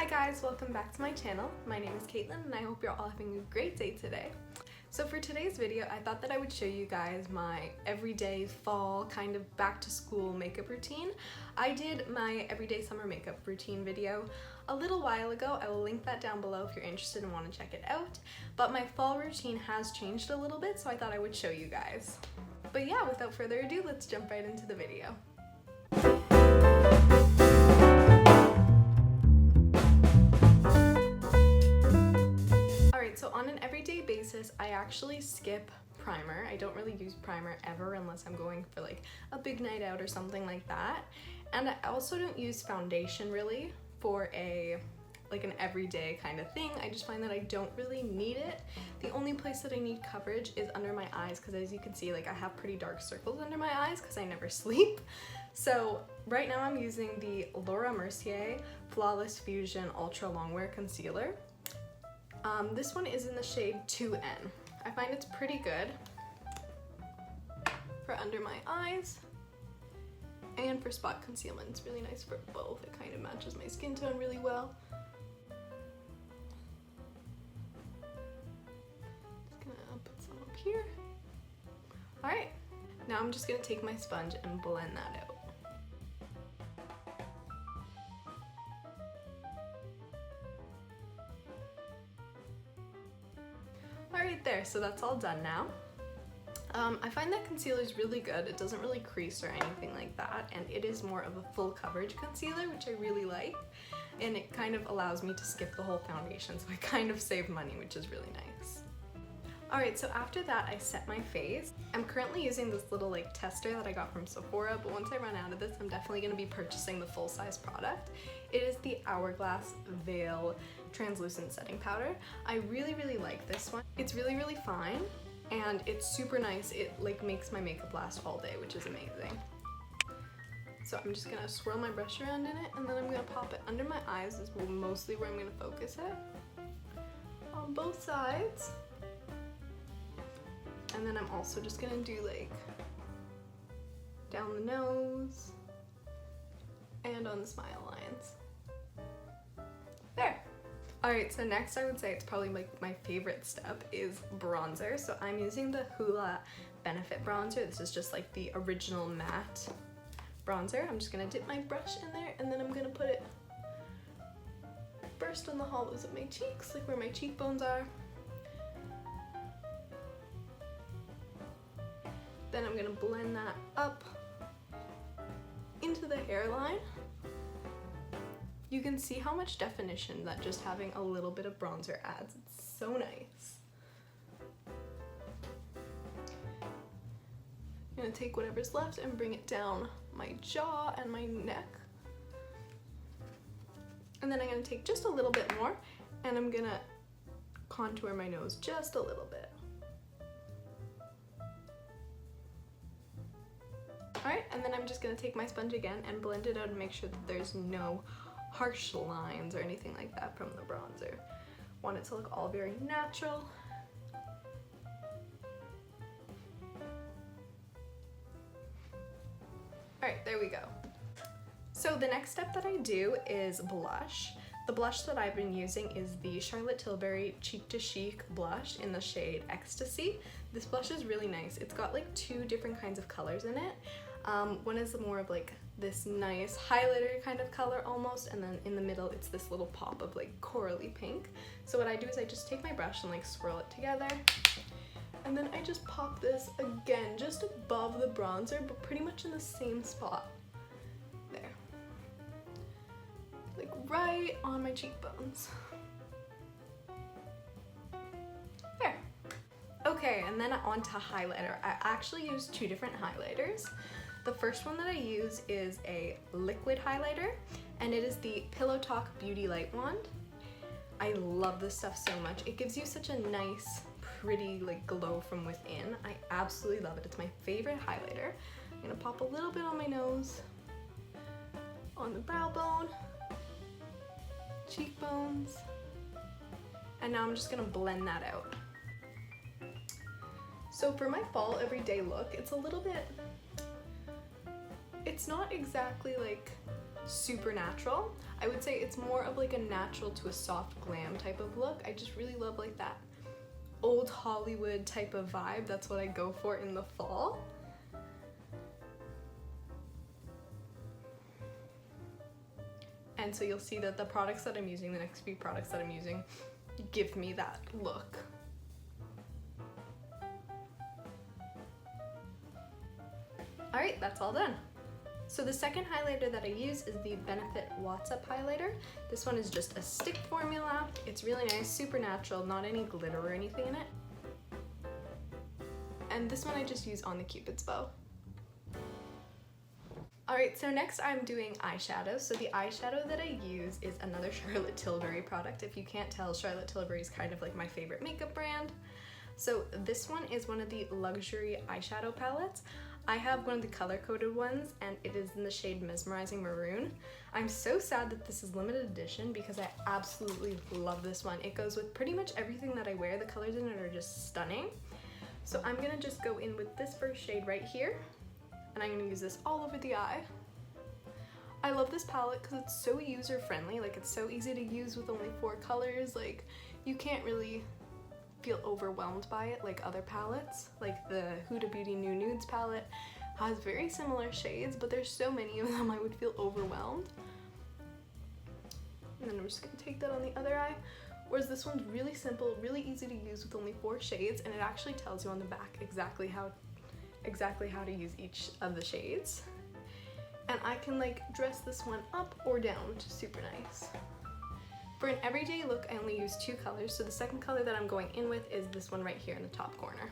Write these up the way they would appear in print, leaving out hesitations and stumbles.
guys, welcome back to my channel. My name is Caitlin and I hope you're all having a great day today. So for today's video, I thought that I would show you guys my everyday fall kind of back to school makeup routine. I did my everyday summer makeup routine video a little while ago. I will link that down below if you're interested and want to check it out. But my fall routine has changed a little bit, so I thought I would show you guys. But yeah, without further ado, let's jump right into the video. So on an everyday basis, I actually skip primer. I don't really use primer ever unless I'm going for like a big night out or something like that. And I also don't use foundation really for an everyday kind of thing. I just find that I don't really need it. The only place that I need coverage is under my eyes, because as you can see, like I have pretty dark circles under my eyes because I never sleep. So right now I'm using the Mercier Flawless Fusion Ultra Longwear Concealer. This one is in the shade 2N. I find it's pretty good for under my eyes and for spot concealment. It's really nice for both. It kind of matches my skin tone really well. Just gonna put some up here. Alright, now I'm just gonna take my sponge and blend that out. Alright there, so that's all done now. I find that concealer is really good. It doesn't really crease or anything like that, and it is more of a full coverage concealer, which I really like, and it kind of allows me to skip the whole foundation, so I kind of save money, which is really nice. Alright, so after that I set my face. I'm currently using this little tester that I got from Sephora, but once I run out of this, I'm definitely going to be purchasing the full-size product. It is the Hourglass Veil Translucent Setting Powder. I really like this one. It's really fine, and it's super nice. It makes my makeup last all day, which is amazing. So I'm just gonna swirl my brush around in it, and then I'm gonna pop it under my eyes. Is mostly where I'm gonna focus it, on both sides. And then I'm also just gonna do down the nose and on the smile lines. There. Alright, so next I would say it's probably my favorite step is bronzer. So I'm using the Hoola Benefit Bronzer. This is just the original matte bronzer. I'm just gonna dip my brush in there, and then I'm gonna put it first on the hollows of my cheeks, where my cheekbones are. Then I'm gonna blend that up into the hairline. You can see how much definition that just having a little bit of bronzer adds. It's so nice. I'm gonna take whatever's left and bring it down my jaw and my neck. And then I'm gonna take just a little bit more, and I'm gonna contour my nose just a little bit. Alright, and then I'm just gonna take my sponge again and blend it out and make sure that there's no harsh lines or anything like that from the bronzer. Want it to look all very natural. Alright, there we go. So the next step that I do is blush. The blush that I've been using is the Charlotte Tilbury Cheek to Chic blush in the shade Ecstasy. This blush is really nice. It's got two different kinds of colors in it. One is more of this nice highlighter kind of color almost, and then in the middle it's this little pop of corally pink. So what I do is I just take my brush and swirl it together, and then I just pop this again just above the bronzer, but pretty much in the same spot. There. Right on my cheekbones. There. Okay, and then on to highlighter. I actually use two different highlighters. The first one that I use is a liquid highlighter, and it is the Pillow Talk Beauty Light Wand. I love this stuff so much. It gives you such a nice, pretty glow from within. I absolutely love it. It's my favorite highlighter. I'm gonna pop a little bit on my nose, on the brow bone, cheekbones, and now I'm just gonna blend that out. So for my fall everyday look, it's a little bit, it's not exactly super natural. I would say it's more of like a natural to a soft glam type of look. I just really love like that old Hollywood type of vibe. That's what I go for in the fall. And so you'll see that the products that I'm using, the next few products that I'm using, give me that look. Alright, that's all done. So the second highlighter that I use is the Benefit What's Up highlighter. This one is just a stick formula. It's really nice, super natural, not any glitter or anything in it. And this one I just use on the Cupid's bow. Alright, so next I'm doing eyeshadow. So the eyeshadow that I use is another Charlotte Tilbury product. If you can't tell, Charlotte Tilbury is kind of like my favorite makeup brand. So this one is one of the luxury eyeshadow palettes. I have one of the color-coded ones, and it is in the shade Mesmerizing Maroon. I'm so sad that this is limited edition because I absolutely love this one. It goes with pretty much everything that I wear. The colors in it are just stunning. So I'm gonna just go in with this first shade right here, and I'm gonna use this all over the eye. I love this palette because it's so user-friendly. Like, it's so easy to use with only 4 colors. Like, you can't really feel overwhelmed by it like other palettes. Like the Huda Beauty New Nudes palette has very similar shades, but there's so many of them I would feel overwhelmed. And then I'm just gonna take that on the other eye. Whereas this one's really simple, really easy to use with only 4 shades, and it actually tells you on the back exactly how to use each of the shades. And I can like dress this one up or down, which is super nice. For an everyday look, I only use 2 colors, so the second color that I'm going in with is this one right here in the top corner.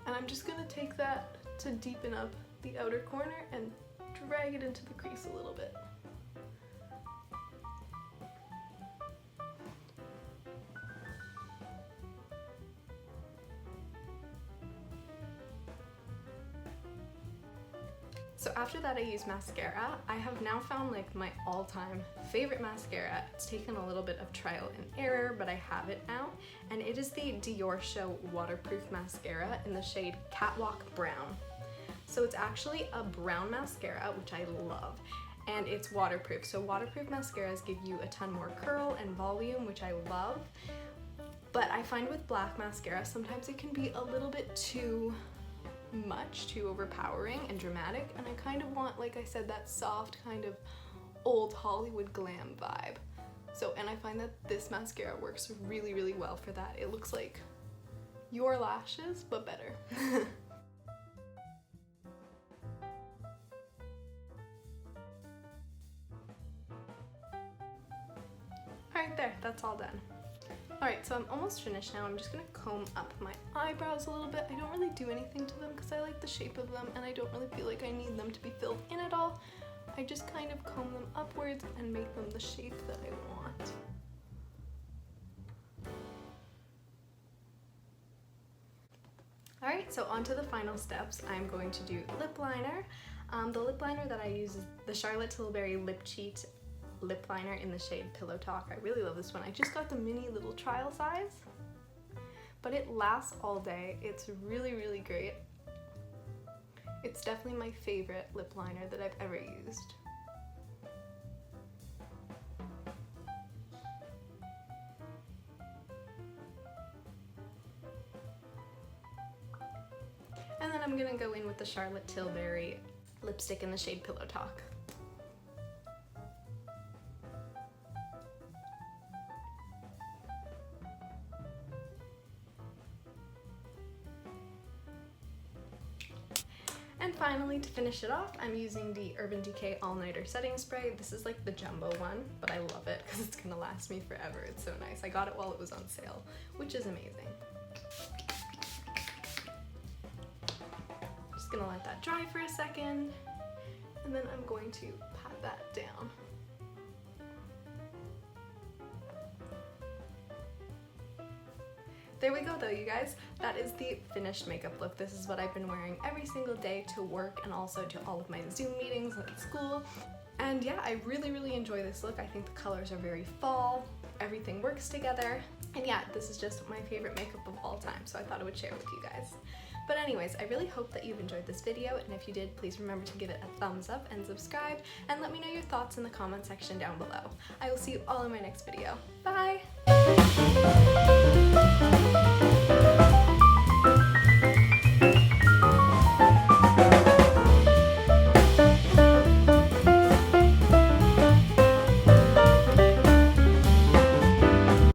And I'm just gonna take that to deepen up the outer corner and drag it into the crease a little bit. So after that I use mascara. I have now found like my all-time favorite mascara. It's taken a little bit of trial and error, but I have it now. And it is the Diorshow Waterproof Mascara in the shade Catwalk Brown. So it's actually a brown mascara, which I love, and it's waterproof. So waterproof mascaras give you a ton more curl and volume, which I love. But I find with black mascara, sometimes it can be a little bit too much, too overpowering and dramatic, and I kind of want, like I said, that soft kind of old Hollywood glam vibe. So, and I find that this mascara works really, really well for that. It looks like your lashes, but better. Alright, there, that's all done. Alright, so I'm almost finished now. I'm just gonna comb up my eyebrows a little bit. I don't really do anything to them because I like the shape of them and I don't really feel like I need them to be filled in at all. I just kind of comb them upwards and make them the shape that I want. Alright, so on to the final steps. I'm going to do lip liner. The lip liner that I use is the Charlotte Tilbury Lip Cheat lip liner in the shade Pillow Talk. I really love this one. I just got the mini little trial size, but it lasts all day. It's really, really great. It's definitely my favorite lip liner that I've ever used. And then I'm gonna go in with the Charlotte Tilbury lipstick in the shade Pillow Talk. And finally, to finish it off, I'm using the Urban Decay All Nighter Setting Spray. This is like the jumbo one, but I love it because it's gonna last me forever. It's so nice. I got it while it was on sale, which is amazing. Just gonna let that dry for a second, and then I'm going to pat that down. There we go though, you guys. That is the finished makeup look. This is what I've been wearing every single day to work and also to all of my Zoom meetings at school. And yeah, I really, really enjoy this look. I think the colors are very fall. Everything works together. And yeah, this is just my favorite makeup of all time, so I thought I would share with you guys. But anyways, I really hope that you've enjoyed this video, and if you did, please remember to give it a thumbs up and subscribe, and let me know your thoughts in the comment section down below. I will see you all in my next video. Bye!